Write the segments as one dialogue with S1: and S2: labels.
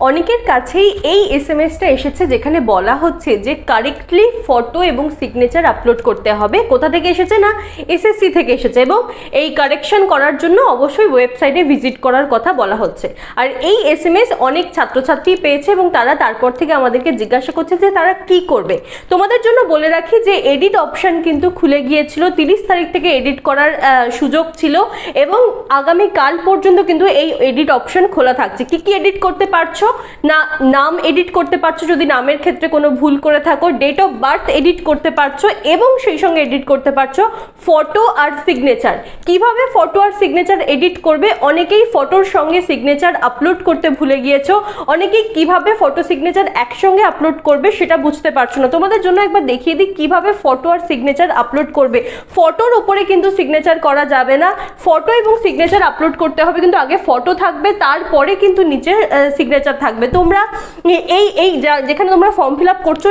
S1: অনেকের কাছেই এই এসএমএসটা এসেছে যেখানে বলা হচ্ছে যে কারেক্টলি ফটো এবং সিগনেচার আপলোড করতে হবে। কোথা থেকে এসেছে না, এসএসসি থেকে এসেছে, এবং এই কারেকশন করার জন্য অবশ্যই ওয়েবসাইটে ভিজিট করার কথা বলা হচ্ছে। আর এই এসএমএস অনেক ছাত্রছাত্রী পেয়েছে এবং তারা তারপর থেকে আমাদেরকে জিজ্ঞাসা করছে যে তারা কি করবে। তোমাদের জন্য বলে রাখি যে এডিট অপশন কিন্তু খুলে গিয়েছিল, 30 তারিখ থেকে এডিট করার সুযোগ ছিল এবং আগামী কাল পর্যন্ত কিন্তু এই এডিট অপশন খোলা থাকছে। কি কি এডিট করতে পারছো না, নাম এডিট করতে পারছো যদি নামের ক্ষেত্রে কোনো ভুল করে থাকো, ডেট অফ বার্থ এডিট করতে পারছো এবং সেই সঙ্গে এডিট করতে পারছো ফটো আর সিগনেচার। কিভাবে ফটো আর সিগনেচার এডিট করবে, অনেকেই ফটোর সঙ্গে সিগনেচার আপলোড করতে ভুলে গিয়েছো, অনেকেই কিভাবে ফটো সিগনেচার একসঙ্গে আপলোড করবে সেটা বুঝতে পারছো না। তোমাদের জন্য একবার দেখিয়ে দিই কিভাবে ফটো আর সিগনেচার আপলোড করবে। ফটোর উপরে কিন্তু সিগনেচার করা যাবে না, ফটো এবং সিগনেচার আপলোড করতে হবে কিন্তু আগে ফটো থাকবে, তারপরে কিন্তু নিচে সিগনেচার থাকবে। তোমরা এই যেখানে তোমরা ফর্ম ফিল আপ করছো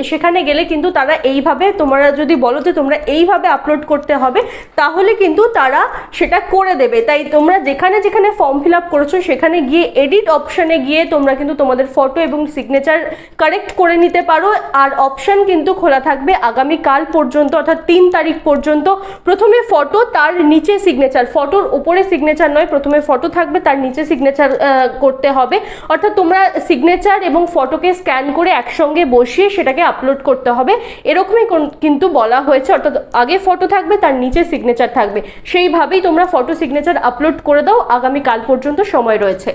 S1: সেখানে গেলে কিন্তু তারা এইভাবে, তোমরা যদি বলো যে তোমরা এইভাবে আপলোড করতে হবে তাহলে কিন্তু তারা সেটা করে দেবে। তাই তোমরা যেখানে যেখানে ফর্ম ফিল আপ করেছো সেখানে গিয়ে এডিট অপশানে গিয়ে তোমরা কিন্তু তোমাদের ফটো এবং সিগনেচার কারেক্ট করে নিতে পারো। আর অপশান কিন্তু খোলা থাকবে আগামী কাল পর্যন্ত, অর্থাৎ 3 তারিখ পর্যন্ত। প্রথমে ফটো, তার নিচে সিগনেচার, ফটোর উপরে সিগনেচার নয়, প্রথমে ফটো থাকবে তার নিচে সিগনেচার করতে হবে। অর্থাৎ তোমরা সিগনেচার এবং ফটোকে স্ক্যান করে একসঙ্গে বসিয়ে সেটাকে আপলোড করতে হবে, এরকমই কিন্তু বলা হয়েছে। অর্থাৎ আগে ফটো থাকবে তার নিচে সিগনেচার থাকবে, সেইভাবেই তোমরা ফটো সিগনেচার আপলোড করে দাও, আগামী কাল পর্যন্ত সময় রয়েছে।